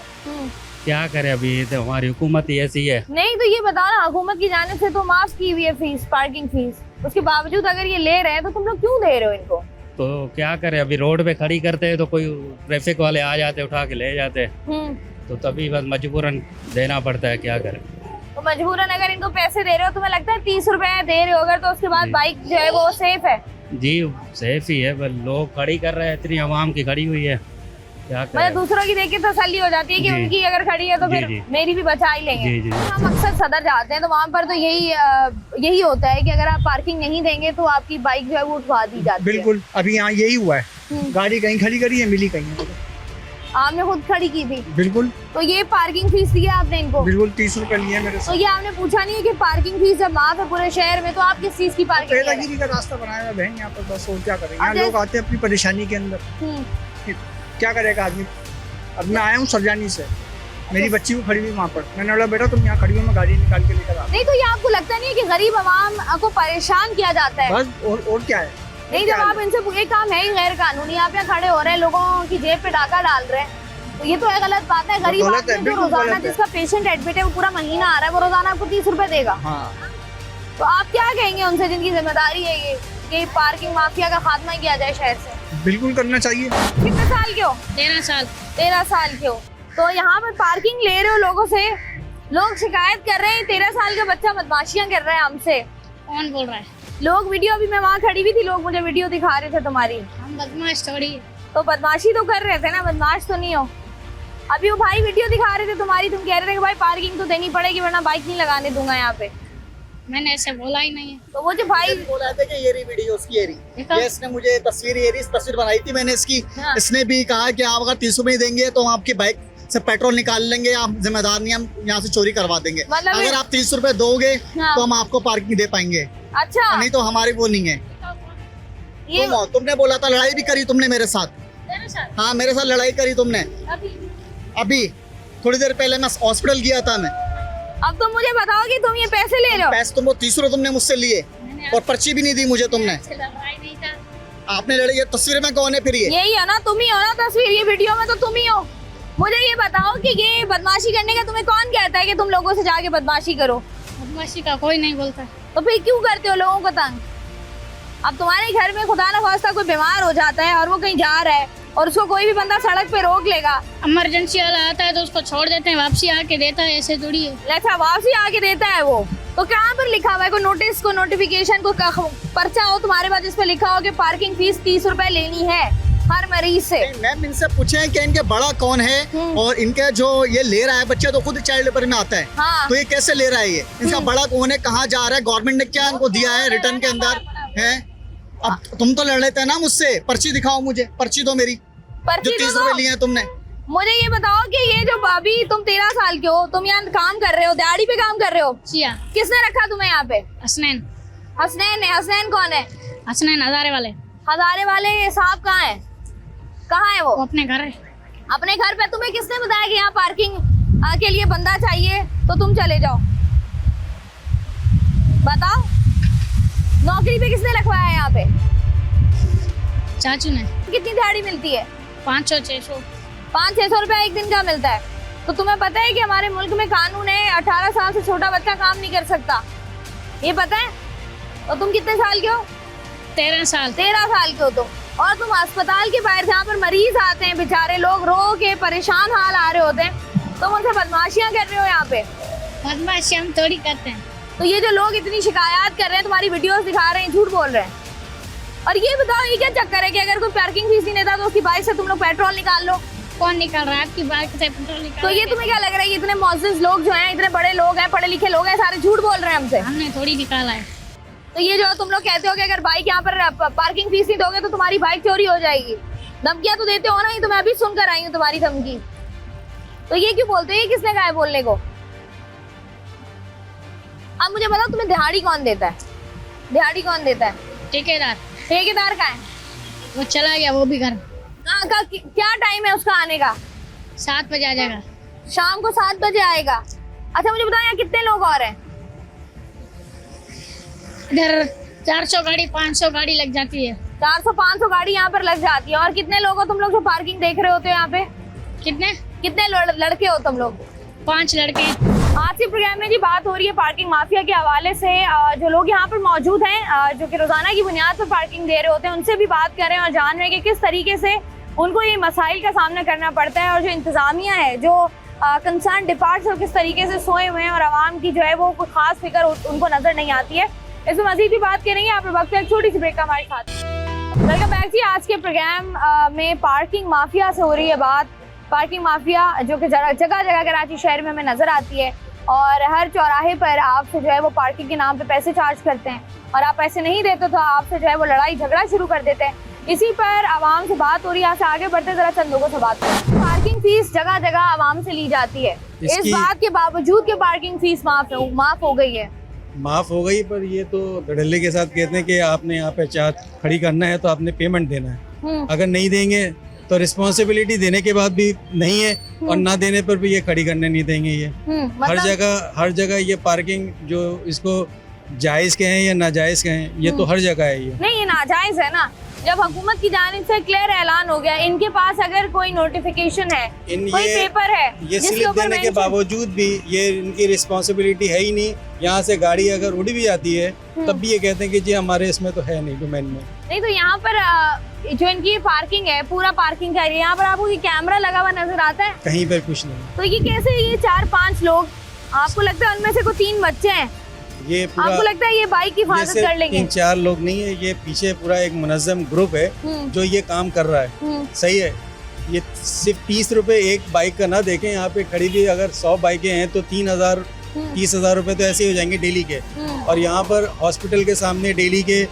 क्या करें अभी, तो हमारी हुकूमत ही ऐसी है। नहीं तो ये बताओ ना, हुकूमत की जानिब से तो माफ की हुई है फीस, पार्किंग फीस, उसके बावजूद अगर ये ले रहे हैं तो तुम लोग क्यों दे रहे हो इनको? तो क्या करें, अभी रोड पे खड़ी करते हैं तो कोई ट्रैफिक वाले आ जाते उठा के ले जाते, तो तभी बस मजबूरन देना पड़ता है। क्या करें, तो मजबूरन अगर इनको पैसे दे रहे हो, तुम्हें लगता है 30 रुपए दे रहे हो अगर, तो उसके बाद जी। बाइक जो है वो सेफ है? जी सेफ ही है, पर लोग खड़ी कर रहे हैं, इतनी आवाम की खड़ी हुई है, क्या मतलब करें। दूसरों की देख के तसल्ली हो जाती है कि जी। उनकी अगर खड़ी है तो जी, फिर जी। मेरी भी बचा ही लेंगे। जी जी हम अक्सर सदर जाते हैं तो वहाँ पर तो यही होता है कि अगर आप पार्किंग नहीं देंगे तो आपकी बाइक जो है वो उठवा दी जाती है। बिल्कुल अभी यहाँ यही हुआ है, गाड़ी कहीं खड़ी करी है, मिली कहीं है। आपने खुद खड़ी की थी, बिल्कुल तो ये पार्किंग फीस दी है आपने इनको? बिल्कुल 30 रुपए लिए मेरे तो से। ये आपने पूछा नहीं है कि पार्किंग फीस जब माफ है पूरे शहर में तो आप किस चीज की पार्किंग ले रहे हैं? पेदागिरी का रास्ता बनाया हुआ है बहन यहाँ पर, बस और क्या करेंगे। यहाँ अब लोग आते हैं अपनी परेशानी के अंदर, हम्म, क्या करेगा आदमी। अब मैं आया हूँ सरजानी से, मेरी बच्ची को खड़ी हुई वहाँ पर, मैंने बोला बेटा तुम यहाँ खड़ी हो, मैं गाड़ी निकाल के लेकर आ। नहीं तो ये आपको लगता नहीं है कि गरीब आवाम को परेशान किया जाता है? बस और क्या है। नहीं, जब आप इनसे ये काम है ही गैर कानूनी, आप यहाँ खड़े हो रहे हैं, लोगों की जेब पे डाका डाल रहे हैं, तो ये तो एक गलत बात है। गरीब गलत आदमी है, जो बिल्कुल रोजाना गलत है। जिसका पेशेंट एडमिट है वो पूरा महीना आ रहा है, वो रोजाना आपको 30 रुपए देगा। हाँ तो आप क्या कहेंगे उनसे जिनकी जिम्मेदारी है ये कि पार्किंग माफिया का खात्मा किया जाए शहर से? बिल्कुल करना चाहिए। कितने साल के हो? 13 साल। 13 साल के हो, तो यहाँ पर पार्किंग ले रहे हो लोगों से, लोग शिकायत कर रहे हैं 13 साल का बच्चा बदमाशियां कर रहा है हमसे। कौन बोल रहा है? लोग वीडियो, अभी मैं वहाँ खड़ी हुई थी, लोग मुझे वीडियो दिखा रहे थे तुम्हारी, हम बदमाश थोड़ी है। तो बदमाशी तो कर रहे थे ना, बदमाश तो नहीं हो। अभी वो भाई वीडियो दिखा रहे थे तुम्हारी, तुम कह रहे थे कि भाई पार्किंग तो देनी पड़ेगी वरना बाइक नहीं लगाने दूंगा यहाँ पे। मैंने ऐसे बोला ही नहीं है। तो वो जो भाई बोला था कि ये रही वीडियो उसकी, ये रही, देखा? ये इसने मुझे तस्वीर बनाई थी मैंने इसकी। हाँ। इसने भी कहा कि आप अगर 30 रुपए नहीं देंगे तो हम आपकी बाइक से पेट्रोल निकाल लेंगे, आप जिम्मेदार नहीं, हम यहाँ से चोरी करवा देंगे। मतलब अगर आप 30 रुपए दोगे हाँ। तो हम आपको पार्किंग दे पाएंगे, अच्छा नहीं तो हमारी वो नहीं है। ये तुमने बोला था, लड़ाई भी करी तुमने मेरे साथ। हाँ मेरे साथ लड़ाई करी तुमने अभी थोड़ी देर पहले, मैं हॉस्पिटल गया था मैं। अब तुम मुझे बताओ कि तुम ये पैसे ले रहे हो? पैसे तुमको 30 रुपए तुमने मुझसे लिए और पर्ची भी नहीं दी मुझे तुमने। लड़ाई नहीं था। आपने लड़ाई, ये तस्वीर में कौन है फिर? ये यही है ना, तुम ही हो ना तस्वीर, ये वीडियो में तो तुम ही हो। मुझे ये बताओ कि ये बदमाशी करने का तुम्हें कौन कहता है कि तुम लोगों से जाके बदमाशी करो? बदमाशी का कोई नहीं बोलता। तो फिर क्यों करते हो लोगों को तंग? अब तुम्हारे घर में खुदा ना खास्ता कोई बीमार हो जाता है और वो कहीं जा रहा है और उसको कोई भी बंदा सड़क पे रोक लेगा, इमरजेंसी वाला आता है तो उसको छोड़ देते हैं, वापसी आके देता है, ऐसे थोड़ी है। अच्छा वापसी आके देता है वो, तो कहाँ पर लिखा हुआ है? कोई नोटिस, को नोटिफिकेशन, को पर्चा हो तुम्हारे पास जिसपे लिखा हो कि पार्किंग फीस 30 रुपए लेनी है हर मरीज से? मैम इनसे पूछे कि इनके बड़ा कौन है और इनके जो ये ले रहा है बच्चा तो खुद चाइल्ड लेबर में आता है। हाँ। तो ये कैसे ले रहा है? ये इनका बड़ा कौन है, कहाँ जा रहा है, गवर्नमेंट ने क्या इनको दिया है रिटर्न के अंदर है? अब तुम तो लड़ लेते हैं ना मुझसे, पर्ची दिखाओ मुझे, पर्ची दो मेरी, जो पर्ची 30 तो रुपए दो। लिए हैं तुमने। मुझे ये बताओ कि ये जो अभी तुम 13 साल के हो, तुम यहाँ काम कर रहे हो, दिहाड़ी पे काम कर रहे हो, जिया किसने रखा तुम्हें यहाँ पे? हसनैन। हसनैन ने। हसनैन कौन है? हसनैन हजारे वाले। हजारे वाले साहब कहाँ है? कहाँ है वो? वो अपने घर है। अपने घर पे। तुम्हें किसने बताया कि यहाँ पार्किंग के लिए बंदा चाहिए तो तुम चले जाओ? बताओ, नौकरी पे किसने रखवाया है यहाँ पे? चाचू ने। कितनी दिहाड़ी मिलती है? 500-600। 500-600 रुपया एक दिन का मिलता है। तो तुम्हें पता है कि हमारे मुल्क में कानून है 18 साल से छोटा बच्चा काम नहीं कर सकता, ये पता है? तो तुम कितने साल के हो? 13 साल। 13 साल के हो तुम, और तुम अस्पताल के बाहर जहाँ पर मरीज आते हैं, बेचारे लोग रो के परेशान हाल आ रहे होते हैं, तुम उनसे बदमाशियां कर रहे हो यहाँ पे। बदमाशी हम थोड़ी करते हैं। तो ये जो लोग इतनी शिकायत कर रहे हैं, तुम्हारी वीडियोस दिखा रहे हैं, झूठ बोल रहे हैं। और ये बताओ, ये क्या चक्कर है कि अगर कोई पार्किंग फीस नहीं देता तो उसकी बाइक से तुम लोग पेट्रोल निकाल लो? कौन निकाल रहा है? आपकी बाइक से पेट्रोल निकाल। तो ये तुम्हें क्या लग रहा है, इतने मौजूद लोग जो हैं, इतने बड़े लोग हैं, पढ़े लिखे लोग हैं, सारे झूठ बोल रहे हैं हमसे? हमने थोड़ी निकाला है। तो ये जो तुम लोग कहते हो कि अगर बाइक यहाँ पर पार्किंग फीस नहीं दोगे तो तुम्हारी बाइक चोरी हो जाएगी, धमकियां तो देते हो ना? ये तो मैं अभी सुनकर आई हूँ तुम्हारी धमकी। तो ये क्यों बोलते हो? ये किसने कहा है बोलने को? अब मुझे बताओ, तुम्हें दिहाड़ी कौन देता है? दिहाड़ी कौन देता है? ठेकेदार। ठेकेदार का है? वो चला गया, वो भी घर। कहाँ का? क्या टाइम है उसका आने का? 7 बजे आ जाएगा। शाम को 7 बजे आएगा। अच्छा मुझे बताओ, यहाँ कितने लोग और हैं? इधर 400 गाड़ी 500 गाड़ी लग जाती है। 400-500 गाड़ी यहाँ पर लग जाती है। और कितने लोग हो तुम लोग जो पार्किंग देख रहे होते हो यहाँ पे? कितने? कितने लड़के हो तुम लोग? 5 लड़के। आज के प्रोग्राम में जी बात हो रही है पार्किंग माफिया के हवाले से। जो लोग यहाँ पर मौजूद हैं, जो कि रोजाना की बुनियाद पर पार्किंग दे रहे होते हैं, उनसे भी बात कर रहे हैं और जान रहे हैं कि किस तरीके से उनको ये मसाइल का सामना करना पड़ता है, और जो इंतजामिया है, जो कंसर्न डिपार्टमेंट किस तरीके से सोए हुए हैं और आवाम की जो है वो कोई खास फिक्र उनको नजर नहीं आती है। इसमें मजीद भी बात करेंगे। आप वक्त एक छोटी सी ब्रेक का हमारे साथ। वेलकम बैक जी। आज के प्रोग्राम में पार्किंग माफिया से हो रही है बात। पार्किंग माफिया जो कि जगह जगह कराची शहर में हमें नजर आती है, और हर चौराहे पर आपसे जो है वो पार्किंग के नाम पे पैसे चार्ज करते हैं, और आप पैसे नहीं देते तो आपसे जो है वो लड़ाई झगड़ा शुरू कर देते हैं। इसी पर आवाम से बात हो रही है। यहाँ से आगे बढ़ते जरा चंद लोगों से बात करें। पार्किंग फीस जगह जगह आवाम से ली जाती है, इस बात के बावजूद कि पार्किंग फीस माफ हो गई है। माफ हो गई, पर ये तो धड़ल्ले के साथ कहते हैं कि आपने यहाँ पे चार्ज खड़ी करना है तो आपने पेमेंट देना है। अगर नहीं देंगे तो रिस्पॉन्सिबिलिटी देने के बाद भी नहीं है, और ना देने पर भी ये खड़ी करने नहीं देंगे। ये हर जगह ये पार्किंग जो इसको जायज़ कहें या नाजायज़ कहें, ये तो हर जगह है। ये नहीं, ये नाजायज़ है ना। जब हुकूमत की जानिब से क्लियर ऐलान हो गया, इनके पास अगर कोई नोटिफिकेशन है, कोई पेपर है, ये स्लिप देने के बावजूद भी ये इनकी रिस्पॉन्सिबिलिटी है ही नहीं। यहाँ से गाड़ी अगर उड़ भी जाती है तब भी ये कहते हैं कि जी हमारे इसमें तो है नहीं, डोमेन में नहीं। तो यहाँ पर जो इनकी पार्किंग है, पूरा पार्किंग का एरिया, यहाँ पर आपको कैमरा लगा हुआ नजर आता है? कहीं पर कुछ नहीं। तो ये कैसे, ये 4-5 लोग, आपको लगता है उनमें से कोई 3 बच्चे हैं, ये पूरा, आपको लगता है ये बाइक की हिफाजत कर लेंगे? 3-4 लोग नहीं है, ये पीछे पूरा एक मुनज़्ज़म ग्रुप है जो ये काम कर रहा है। सही है। ये सिर्फ 30 रुपए एक बाइक का ना देखें, यहाँ पे खड़ी भी अगर 100 बाइकें हैं तो 30,000 रुपए तो ऐसे हो जाएंगे डेली के। और यहाँ पर हॉस्पिटल के सामने डेली के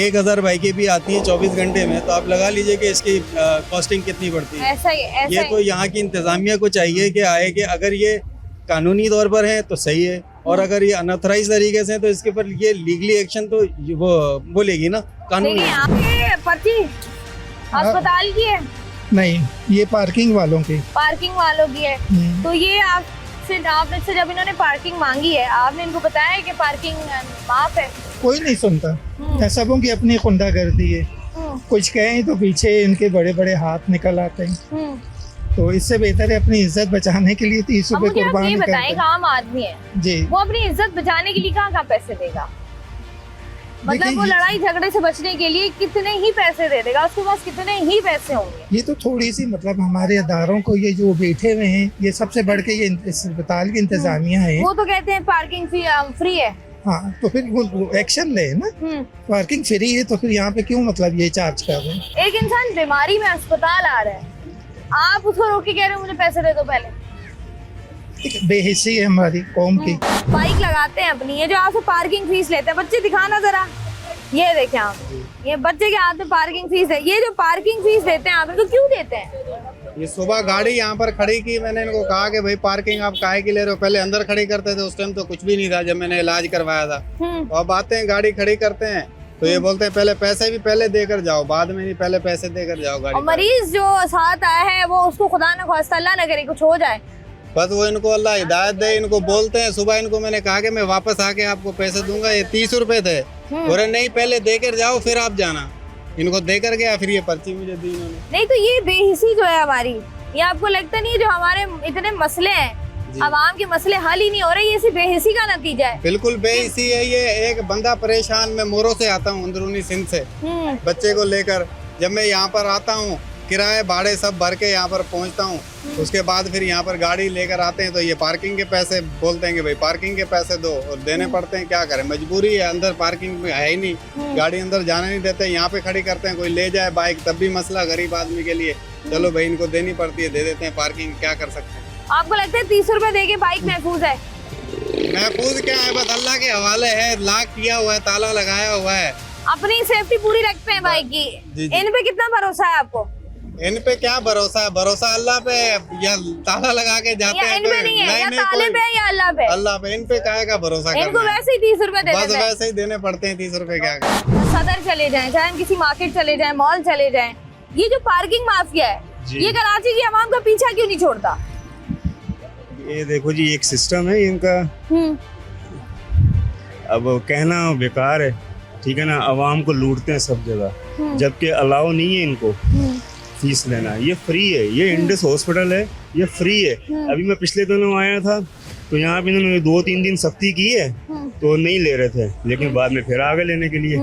1000 बाइकें भी आती हैं 24 घंटे में, तो आप लगा लीजिए कि इसकी कॉस्टिंग कितनी पड़ती है। ऐसा ही ये तो यहाँ की इंतजामिया को चाहिए कि आए कि अगर ये कानूनी तौर पर है तो सही है, और अगर ये अनऑथराइज तरीके से है तो इसके ऊपर ये लीगली एक्शन तो वो बोलेगी ना कानून। पर्ची अस्पताल की है? नहीं, ये पार्किंग वालों की। पार्किंग वालों की है। तो ये आपसे जब इन्होंने पार्किंग मांगी है, आपने इनको बताया है कि पार्किंग माफ है? कोई नहीं सुनता, सबों की अपनी खुंदागर्दी है। कुछ कहें तो पीछे इनके बड़े बड़े हाथ निकल आते हैं। तो इससे बेहतर है अपनी इज्जत बचाने के लिए 30 रुपए कुर्बान करते हैं। आम आदमी है जी, वो अपनी इज्जत बचाने के लिए कहाँ पैसे देगा? मतलब वो लड़ाई झगड़े से बचने के लिए कितने ही पैसे दे देगा, उसके पास कितने ही पैसे होंगे। ये तो थोड़ी सी मतलब हमारे अदारों को ये जो बैठे हुए हैं, ये सबसे बढ़ के ये अस्पताल की इंतजामिया है। वो तो कहते हैं पार्किंग फ्री है। हाँ, तो फिर वो एक्शन ले ना। पार्किंग फ्री है तो फिर यहाँ पे क्यों मतलब ये चार्ज कर रहे हैं? एक इंसान बीमारी में अस्पताल आ रहा है, आप उसको रोक के कह रहे हो मुझे पैसे दे दो पहले? बेहिस्सी है हमारी कौम की। बाइक लगाते हैं अपनी, ये जो आपसे पार्किंग फीस लेते हैं, बच्चे दिखाना जरा, ये देखें आप, ये बच्चे के हाथ में पार्किंग फीस है। ये जो पार्किंग फीस देते हैं आप इनको क्यों देते हैं? ये सुबह गाड़ी यहाँ पर खड़ी की, मैंने इनको कहा कि भाई पार्किंग आप काहे की ले रहे हो? पहले अंदर खड़ी करते थे, उस टाइम तो कुछ भी नहीं था जब मैंने इलाज करवाया था। तो अब आते हैं गाड़ी खड़ी करते हैं, तो ये बोलते हैं पहले पैसे भी पहले देकर जाओ, बाद में नहीं, पहले पैसे देकर जाओ गाड़ी और मरीज जो साथ आया है वो उसको खुदा न खास्ता अल्लाह न करे कुछ हो जाए, बस वो इनको अल्लाह हिदायत दे। इनको बोलते हैं, सुबह इनको मैंने कहा कि मैं वापस आके आपको पैसे दूंगा, ये 30 रुपए थे, बोले नहीं पहले देकर जाओ फिर आप जाना। इनको देकर गया, फिर ये पर्ची मुझे दी इन्होंने। नहीं तो ये बेहिसी जो है हमारी, ये आपको लगता नहीं जो हमारे इतने मसले हैं, आवाम के मसले हल ही नहीं हो रहे, ये इसी बेहिसी का नतीजा है। बिल्कुल बेहिसी है ये। एक बंदा परेशान, मैं मोरो से आता हूँ, अंदरूनी सिंध से, बच्चे को लेकर। जब मैं यहाँ पर आता हूँ, किराए भाड़े सब भर के यहाँ पर पहुँचता हूँ, उसके बाद फिर यहाँ पर गाड़ी लेकर आते हैं तो ये पार्किंग के पैसे बोलते हैं कि भाई पार्किंग के पैसे दो, और देने पड़ते हैं। क्या करें, मजबूरी है, अंदर पार्किंग में है ही नहीं, गाड़ी अंदर जाने नहीं देते, यहाँ पे खड़ी करते हैं। कोई ले जाए बाइक तब भी मसला गरीब आदमी के लिए। चलो भाई इनको देनी पड़ती है, दे देते हैं पार्किंग, क्या कर सकते हैं। आपको लगता है 30 रुपए देके बाइक महफूज है? महफूज क्या है, बस अल्लाह के हवाले है। लॉक किया हुआ है, ताला लगाया हुआ है, अपनी सेफ्टी पूरी रखते हैं बाइक की। इन पे कितना भरोसा है आपको? इन पे क्या भरोसा है, भरोसा अल्लाह पे। या ताला लगा के जाते हैं, इन पे नहीं है, या ताले पे या अल्लाह पे? अल्लाह पे। इन पे काहे का भरोसा करना है? इनको वैसे ही 30 रुपए दे बस देते हैं। वैसे ही देने पड़ते हैं 30 रुपए। क्या सदर चले जाएं, चाहे हम किसी मार्केट चले जाएं, मॉल चले जाएं, ये जो पार्किंग माफिया है, ये कराची की आवाम का पीछा क्यों नहीं छोड़ता? ये देखो जी, एक सिस्टम है इनका, अब कहना बेकार है, ठीक है ना। आवाम को लूटते हैं सब जगह, जबकि अलाउ नहीं है इनको फीस लेना। ये फ्री है, ये इंडस हॉस्पिटल है, ये फ्री है। अभी मैं पिछले दिनों आया था तो यहाँ पे इन्होंने 2-3 दिन सख्ती की है तो नहीं ले रहे थे, लेकिन बाद में फिर आ गए लेने के लिए,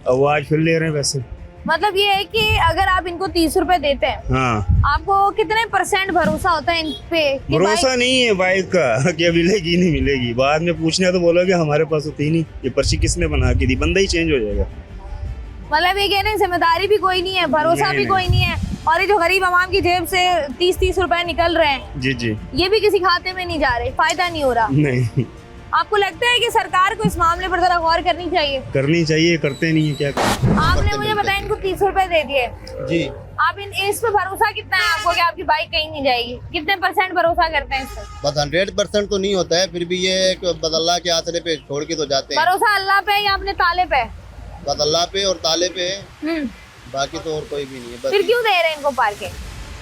अब आज फिर ले रहे हैं वैसे। मतलब ये है कि अगर आप इनको 30 रुपए देते हैं, हाँ, आपको कितने % भरोसा होता है इन पे? भरोसा नहीं है बाइक का कि मिलेगी नहीं मिलेगी। बाद में पूछने तो बोलोगे हमारे पास तो थी नहीं, ये पर्ची किसने बना के दी, बंदा ही चेंज हो जाएगा। मतलब ये कह रहे हैं जिम्मेदारी भी कोई नहीं है, भरोसा भी कोई नहीं है, और ये जो गरीब आवाम की जेब से 30-30 रुपए निकल रहे हैं, जी जी, ये भी किसी खाते में नहीं जा रहे, फायदा नहीं हो रहा। नहीं, आपको लगता है कि सरकार को इस मामले पर जरा गौर करनी चाहिए? करनी चाहिए, करते नहीं है, क्या करें। आपने मुझे बताया इनको 30 रुपए दे दिए जी, आप इस पे भरोसा कितना है आपको कि आपकी बाइक कहीं नहीं जाएगी? कितने % भरोसा करते हैं इस पे? बस 100% तो नहीं होता है, फिर भी ये बस अल्लाह के आसरे पे छोड़ के तो जाते हैं। भरोसा अल्लाह पे या अपने ताले पे? बस अल्लाह पे और ताले पे है, बाकी तो और कोई भी नहीं है। बस फिर क्यों दे रहे हैं इनको पार्किंग?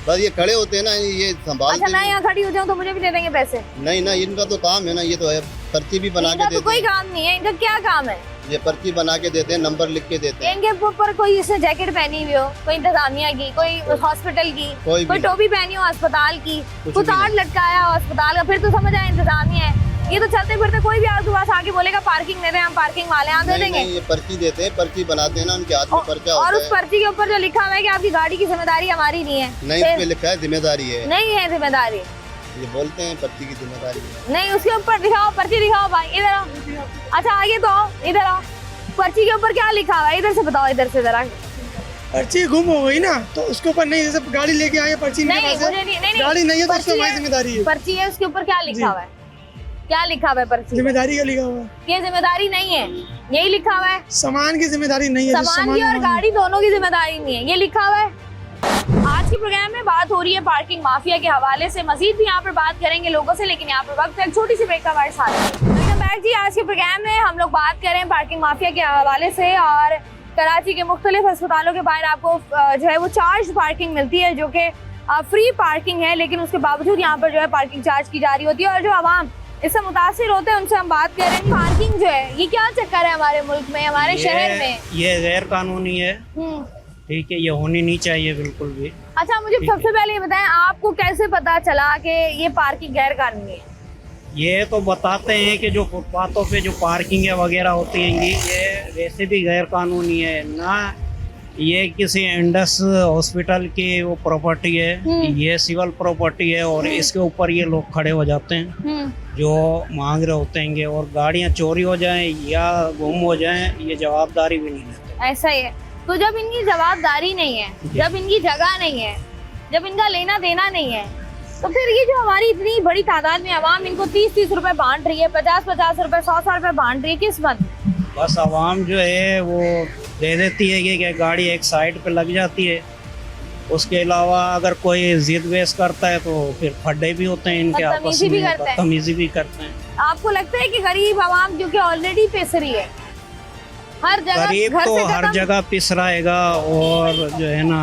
बस ये खड़े होते हैं ना, ये संभालते अच्छा, मैं यहाँ खड़ी हो जाऊँ तो मुझे भी दे देंगे पैसे? नहीं ना, इनका तो काम है ना, ये तो है, पर्ची भी बना के इनका देते तो कोई हैं। काम नहीं है, इनका क्या काम है? ये पर्ची बना के देते हैं, नंबर लिख के देते हैं। इनके ऊपर कोई इसने जैकेट पहनी हुई हो, कोई इंतजामिया की, कोई हॉस्पिटल की, कोई टोपी पहनी हो अस्पताल की, कुछ आर्ट लटकाया हो अस्पताल का, फिर तो समझ आए इंतजामिया है। ये तो चलते फिरते कोई भी आपके पास आके बोलेगा पार्किंग दे रहे हैं हम, पार्किंग वाले यहाँ दे देंगे। ये पर्ची देते हैं, पर्ची बनाते हैं ना, उनके हाथ में पर्चा और होता उस है। पर्ची के ऊपर जो लिखा हुआ है कि आपकी गाड़ी की जिम्मेदारी हमारी नहीं है, नहीं, इस पे लिखा है जिम्मेदारी है। नहीं है जिम्मेदारी, ये बोलते हैं पर्ची की जिम्मेदारी है। नहीं, उसके ऊपर दिखाओ, पर्ची दिखाओ भाई, इधर आओ। अच्छा आगे तो आओ, इधर आओ, पर्ची के ऊपर क्या लिखा हुआ है इधर से बताओ, इधर से जरा। पर्ची गुम हो गई ना तो उसके ऊपर नहीं, जैसे गाड़ी लेके आए पर्ची नहीं, मेरे पास मुझे है, नहीं, गाड़ी नहीं है तो उसकी पर्ची हमारी है, जिम्मेदारी है। पर्ची है, उसके ऊपर क्या लिखा हुआ है? क्या लिखा हुआ है पर्ची? जिम्मेदारी का लिखा हुआ है। ये जिम्मेदारी नहीं है, यही लिखा हुआ है। सामान की जिम्मेदारी नहीं है, जो सामान की और हमारा गाड़ी दोनों की जिम्मेदारी नहीं है, ये लिखा हुआ है। आज के प्रोग्राम में बात हो रही है पार्किंग माफिया के हवाले से, मजीद भी यहाँ पर बात करेंगे लोगों से, लेकिन यहाँ पर वक्त है एक छोटी सी ब्रेक का हमारे साथ। वेलकम बैक जी, आज के प्रोग्राम में हम लोग बात कर रहे हैं पार्किंग माफिया के हवाले से, और कराची के मुख्तलिफ अस्पतालों के बाहर आपको जो है वो चार्ज पार्किंग मिलती है, जो कि फ्री पार्किंग है, लेकिन उसके बावजूद यहाँ पर जो है पार्किंग चार्ज की जा रही होती है, और जो आवाम इससे मुतासिर होते हैं उनसे हम बात कर रहे हैं। पार्किंग जो है ये क्या चक्कर है हमारे मुल्क में, हमारे शहर में? ये गैर कानूनी है, ठीक है, ये होनी नहीं चाहिए बिल्कुल भी। अच्छा, मुझे सबसे पहले ये बताएं, आपको कैसे पता चला कि ये पार्किंग गैर कानूनी है? ये तो बताते हैं कि जो फुटपाथों पे जो पार्किंग वगैरह होती हैं ये वैसे भी गैर कानूनी है ना। ये किसी इंडस हॉस्पिटल की वो प्रॉपर्टी है, ये सिविल प्रॉपर्टी है, और इसके ऊपर ये लोग खड़े हो जाते हैं जो मांग रहे होते हैं, और गाड़ियाँ चोरी हो जाएं या गुम हो जाएं ये जवाबदारी भी नहीं लेते। ऐसा ही है। तो जब इनकी जवाबदारी नहीं है, जब इनकी जगह नहीं है, जब इनका लेना देना नहीं है, तो फिर ये जो हमारी इतनी बड़ी तादाद में आवाम इनको 30-30 रुपए बांट रही है, 50-50 रुपए, 100-100 रुपए बांट रही है, किस मत? बस आवाम जो है वो दे देती है कि गाड़ी एक साइड पे लग जाती है। उसके अलावा अगर कोई जिद वेस करता है तो फिर खड्डे भी होते हैं इनके आपस में, बदतमीजी भी करते हैं। आपको लगता है कि गरीब आवाम क्योंकि ऑलरेडी पिस रही है, हर जगह गरीब घर तो से हर खत्म। जगह पिस रहेगा। और जो है ना,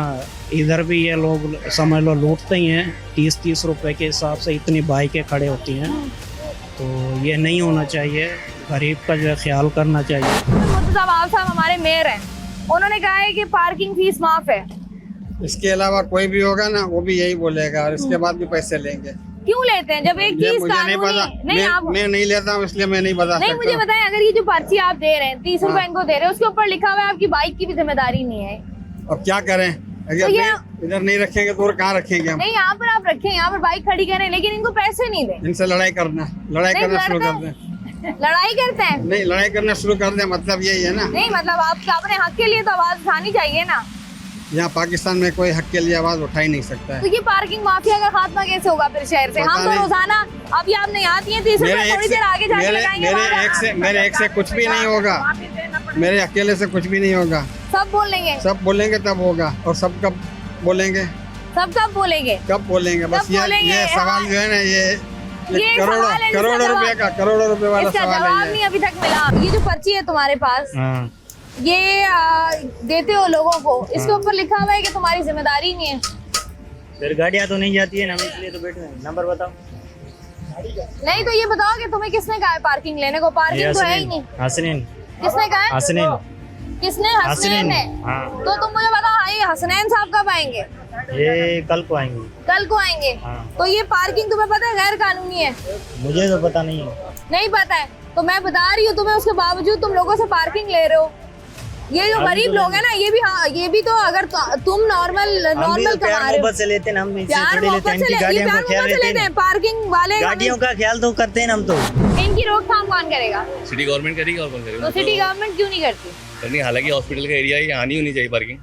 इधर भी ये लोग समझ लो लूटते ही हैं। 30-30 रुपए के हिसाब से इतनी बाइकें खड़े होती हैं, तो ये नहीं होना चाहिए। गरीब का जो है ख्याल करना चाहिए। मुर्तज़ा बाब साहब हमारे मेयर हैं, उन्होंने कहा है कि पार्किंग फीस माफ है। इसके अलावा कोई भी होगा ना, वो भी यही बोलेगा और इसके बाद भी पैसे लेंगे। क्यों लेते हैं जब एक ये चीज मुझे नहीं कानूनी पता, नहीं आप मैं नहीं लेता हूँ इसलिए मैं नहीं बता नहीं सकता। मुझे बताएं, अगर ये जो पर्ची आप दे रहे हैं 30 रुपए इनको दे रहे हैं, उसके ऊपर लिखा हुआ है आपकी बाइक की भी जिम्मेदारी नहीं है। अब क्या करें, अगर तो ये- इधर नहीं रखेंगे तो और कहाँ रखेंगे हम? नहीं यहाँ पर आप रखें, यहाँ पर बाइक खड़ी करें, लेकिन इनको पैसे नहीं दें। इनसे लड़ाई करना नहीं, शुरू कर लड़ते दें। लड़ाई करते हैं। नहीं, लड़ाई करना शुरू कर दें, मतलब यही है ना। नहीं मतलब आप अपने हक के लिए तो आवाज उठानी चाहिए ना। यहाँ पाकिस्तान में कोई हक के लिए आवाज उठा ही नहीं सकता तो है। ये पार्किंग माफिया का खात्मा कैसे होगा फिर शहर से? पता हम तो नहीं। रोजाना अभी आप नहीं आती हैं 30 रुपए थोड़ी देर आगे जाके लगाएंगे। मेरे एक से कुछ भी नहीं होगा, मेरे अकेले से कुछ भी नहीं होगा। सब बोल लेंगे, सब बोलेंगे तब होगा। और सब कब बोलेंगे? सब कब बोलेंगे? कब बोलेंगे? बस कब बोलेंगे? ये सवाल जो है ना, ये ये करोड़ों सवाल है जिसका करोड़ों रुपए जवाब- का, करोड़ों रुपए वाला इसका सवाल जवाब है नहीं ये। अभी तक मिला। ये जो पर्ची है तुम्हारे पास, हाँ ये देते हो लोगों को, इसके ऊपर लिखा हुआ है कि तुम्हारी जिम्मेदारी नहीं है। फिर गाड़ियाँ तो नहीं जाती है ना, हम इसलिए तो बैठे हैं। नंबर बताओ। नहीं तो ये बताओ कि तुम्हें किसने कहा है पार्किंग लेने को? पार्किंग तो है ही नहीं। हसनैन किसने कहा है? हसनैन किसने? हसनैन ने। हाँ, तो तुम मुझे बताओ, हाँ, ये हसनैन साहब कब आएंगे? ये कल को आएंगे। कल को आएंगे। हाँ। तो ये पार्किंग तुम्हें पता है गैर कानूनी है? मुझे तो पता नहीं है। नहीं पता है तो मैं बता रही हूँ तुम्हें, उसके बावजूद तुम लोगों से पार्किंग ले रहे हो। ये जो गरीब लोग हैं ना, ये भी, हाँ, ये भी तो अगर तुम नॉर्मल कमा रहे हो, से लेते हैं हम, इससे प्यार थोड़ी लेते मोहब्बत हैं। से इनकी ये गाड़ियों प्यार का ख्याल मोहब्बत से लेते हैं। पार्किंग वाले गाड़ियों का ख्याल तो करते हैं हम तो। इनकी रोकथाम कौन करेगा? सिटी गवर्नमेंट करेगी और कौन करेगा? तो सिटी गवर्नमेंट क्यों नहीं करती? करनी, हालांकि हॉस्पिटल का एरिया है, यहाँ नहीं होनी चाहिए पार्किंग।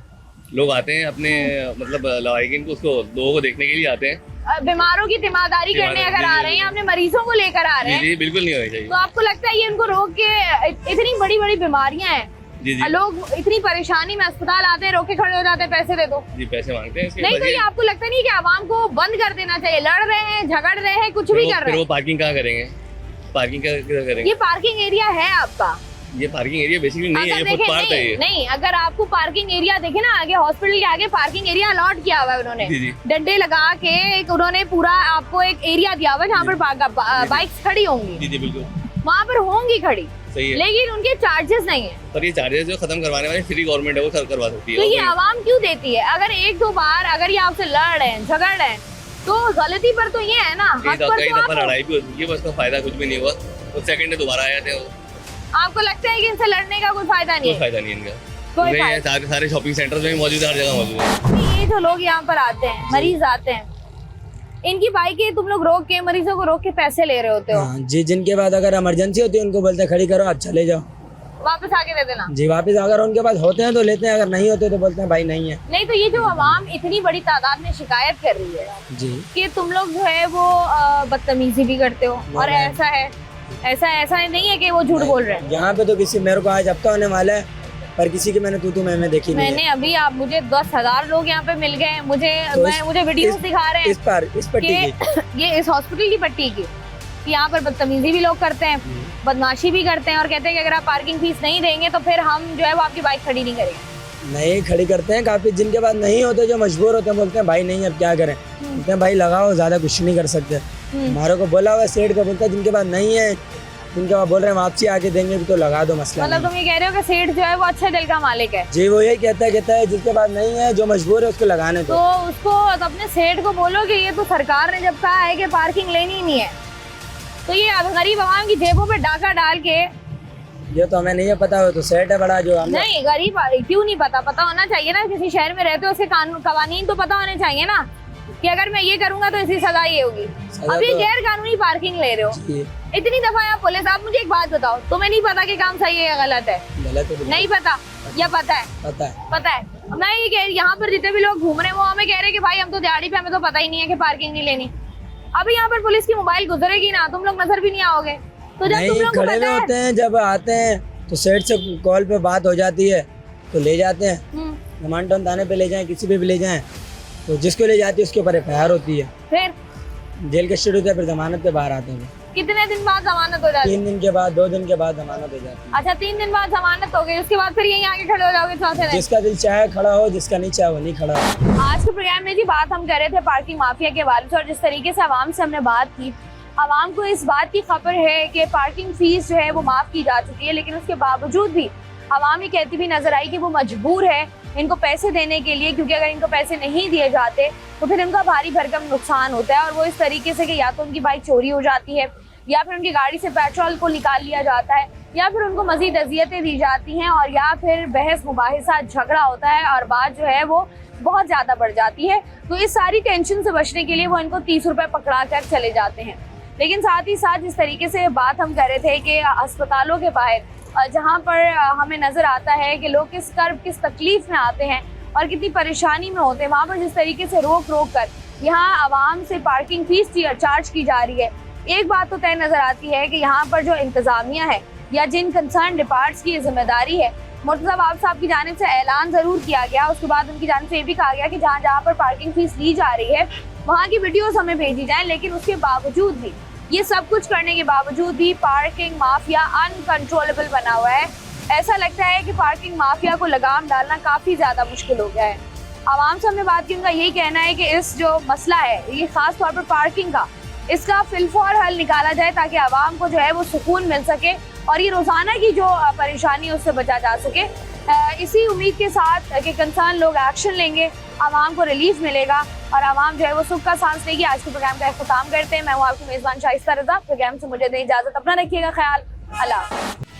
लोग आते हैं अपने मतलब लगाएंगे इनको, उसको लोगों को देखने के लिए आते हैं। बीमारों की तीमारदारी करने अगर आ रहे हैं, अपने मरीजों को लेकर आ रहे जी हैं, जी बिल्कुल नहीं होनी चाहिए। तो आपको लगता है ये इनको रोक के, इतनी बड़ी बड़ी बीमारियां हैं, जी जी लोग इतनी परेशानी में अस्पताल आते हैं, रोक के खड़े हो जाते हैं, पैसे दे दो। जी पैसे मांगते हैं इसके नहीं तो बाद ये आपको लगता नहीं कि आवाम को बंद कर देना चाहिए? लड़ रहे हैं, झगड़ रहे हैं, कुछ भी कर फिर रहे वो हैं, पार्किंग कहाँ करेंगे? पार्किंग क्या करेंगे? ये पार्किंग एरिया है आपका। ये पार्किंग एरिया बेसिकली नहीं है, अगर ये देखें, फुटपाथ है नहीं, ये। नहीं, अगर आपको पार्किंग एरिया देखे ना, आगे हॉस्पिटल के आगे पार्किंग एरिया अलॉट किया हुआ है उन्होंने, जी, जी। डंडे लगा के एक उन्होंने पूरा आपको एक एरिया दिया हुआ है जहाँ पर बाइक्स खड़ी होंगी, जी जी बिल्कुल वहाँ पर होंगी खड़ी, सही है। लेकिन उनके चार्जेस नहीं है। पर ये चार्जेस जो खत्म करवाने वाली सिटी गवर्नमेंट है, वो करवा सकती है। तो ये और आवाम क्यों देती है? अगर एक दो बार अगर ये आपसे लड़ रहे हैं, झगड़ रहे हैं, तो गलती पर तो ये है ना, हक पर कई तो दफा आप, लड़ाई भी हो चुकी है, बस उसका फायदा कुछ भी नहीं हुआ। तो सेकंड डे दोबारा आए थे, आपको लगता है कि इनसे लड़ने का कोई फायदा नहीं कोई है? फायदा नहीं है इनका। कोई नहीं, फायदा ये सारे शॉपिंग सेंटर्स में भी मौजूद है, हर जगह मौजूद है। ये जो लोग यहाँ पर आते हैं, मरीज आते हैं, इनकी बाइकें तुम लोग रोक के, मरीजों को रोक के पैसे ले रहे होते हो, हाँ, जी, जिनके बाद अगर इमरजेंसी होती है उनको बोलते हैं खड़ी करो, आप चले जाओ। वापस आके दे देना। जी, वापस अगर उनके पास होते हैं तो लेते हैं, अगर नहीं होते तो बोलते हैं भाई नहीं है। नहीं तो ये जो आवाम इतनी बड़ी तादाद में शिकायत कर रही है जी, कि तुम लोग जो है वो बदतमीजी भी करते हो, और ऐसा है, ऐसा नहीं है कि वो झूठ बोल रहे हैं। यहाँ पे तो किसी, मेरे को आज हफ्ता होने वाला है, पर किसी की मैंने तू मैं देखी नहीं है। मैंने अभी, आप मुझे 10,000 लोग यहाँ पे मिल गए, मुझे वीडियोस दिखा रहे हैं इस पट्टी की, कि ये इस हॉस्पिटल की पट्टी की, कि यहाँ पर बदतमीजी भी लोग करते हैं, बदमाशी भी करते हैं, और कहते हैं कि अगर आप पार्किंग फीस नहीं देंगे तो फिर हम जो है वो आपकी बाइक खड़ी नहीं करेंगे। नहीं खड़ी करते हैं काफी, जिनके पास नहीं होते, जो मजबूर होते हैं, बोलते हैं भाई नहीं, अब क्या करें, बोलते हैं भाई लगाओ, ज्यादा कुछ नहीं कर सकते। हमारे को बोला हुआ सेठ को, बोलता है जिनके पास नहीं है, जिनके पास बोल रहे हैं वापसी आके देंगे तो लगा दो, मसला मतलब तुम ये कह रहे हो कि सेठ जो है वो अच्छे दिल का मालिक है? जी, वो यही कहता है जिसके पास नहीं है, जो मजबूर है उसको लगाने तो उसको, तो अपने सेठ को बोलो कि ये तो सरकार ने जब कहा है कि पार्किंग लेनी ही नहीं है, तो ये गरीब आवाम की जेबों पे डाका डाल के, ये तो हमें नहीं है पता, हो तो सेठ है बड़ा जो हम नहीं, गरीब क्यों नहीं पता होना चाहिए ना, किसी शहर में रहते हो उसके कानून कवानीन तो पता होने चाहिए ना, कि अगर मैं ये करूंगा तो इसकी सजा ये होगी। अब ये गैर कानूनी पार्किंग ले रहे हो इतनी दफा आप पुलिस, आप मुझे एक बात बताओ, तुम्हें नहीं पता कि काम सही है या गलत है? गलत है, नहीं पता या पता है? पता है। मैं ये कह रही, यहाँ पर जितने भी लोग घूम रहे हैं वो हमें कह रहे हैं कि भाई हम तो दिहाड़ी पे, हमें तो पता ही नहीं है कि पार्किंग नहीं लेनी। अभी यहाँ पर पुलिस की मोबाइल गुजरेगी ना, तुम लोग नजर भी नहीं आओगे, तो जब तुम लोग खड़े हुए होते हैं, जब आते हैं तो सेठ से कॉल पे बात हो जाती है तो ले जाते हैं, कमांड टाउन थाने पे ले जाएं, किसी पे भी ले जाएं, तो जिसको ले जाती है उसके ऊपर FIR होती है, फिर जेल के स्टेट होता है, फिर जमानत पे बाहर आते हैं। कितने दिन बाद जमानत हो जाती है? 3 दिन के बाद, 2 दिन के बाद जमानत हो जाती है। अच्छा 3 दिन बाद जमानत हो गई, उसके बाद फिर यहीं आके खड़े हो जाओगे चौथे दिन? जिसका दिल चाहे खड़ा हो, जिसका नहीं चाहे वो नहीं खड़ा हो। आज के प्रोग्राम में जी बात हम कर रहे थे पार्किंग माफिया के बारे में, और जिस तरीके से आवाम से हमने बात की, आवाम को इस बात की खबर है कि पार्किंग फीस जो है वो माफ की जा चुकी है, लेकिन उसके बावजूद भी आवाम ये कहती भी नजर आई कि वो मजबूर है इनको पैसे देने के लिए, क्योंकि अगर इनको पैसे नहीं दिए जाते तो फिर इनका भारी भरकम नुकसान होता है। और वो इस तरीके से कि या तो उनकी बाइक चोरी हो जाती है, या फिर उनकी गाड़ी से पेट्रोल को निकाल लिया जाता है, या फिर उनको मजीद अजियतें दी जाती हैं, और या फिर बहस मुबाहिसा झगड़ा होता है और बात जो है वो बहुत ज़्यादा बढ़ जाती है। तो इस सारी टेंशन से बचने के लिए वो इनको 30 रुपये पकड़ा कर चले जाते हैं। लेकिन साथ ही साथ जिस तरीके से बात हम कर रहे थे कि अस्पतालों के बाहर जहाँ पर हमें नज़र आता है कि लोग किस कर्ब किस तकलीफ में आते हैं और कितनी परेशानी में होते हैं, वहाँ पर जिस तरीके से रोक कर यहाँ आवाम से पार्किंग फीस चार्ज की जा रही है, एक बात तो तय नज़र आती है कि यहाँ पर जो इंतज़ामिया है या जिन कंसर्न डिपार्ट्स की जिम्मेदारी है, मुर्तज़ा बाब साहब की जानिब से ऐलान ज़रूर किया गया, उसके बाद उनकी जानिब से ये भी कहा गया कि जहाँ जहाँ पर पार्किंग फीस ली जा रही है वहाँ की वीडियोज़ हमें भेजी जाएँ। लेकिन उसके बावजूद भी, ये सब कुछ करने के बावजूद भी पार्किंग माफिया अनकंट्रोलेबल बना हुआ है। ऐसा लगता है कि पार्किंग माफिया को लगाम डालना काफ़ी ज़्यादा मुश्किल हो गया है। आवाम से हमने बात की, उनका यही कहना है कि इस जो मसला है, ये ख़ास तौर पर पार्किंग का, इसका फिलफौर हल निकाला जाए ताकि आवाम को जो है वो सुकून मिल सके और ये रोज़ाना की जो परेशानी है उससे बचा जा सके। इसी उम्मीद के साथ कि कंसर्न लोग एक्शन लेंगे, आवाम को रिलीफ मिलेगा और आवाम जो है वो सुख का सांस लेगी। आज के प्रोग्राम का इख्तिताम करते हैं। मैं हूँ आपकी मेज़बान शाइस्ता रज़ा। प्रोग्राम से मुझे दें इजाज़त, अपना रखिएगा ख्याल। अल्लाह।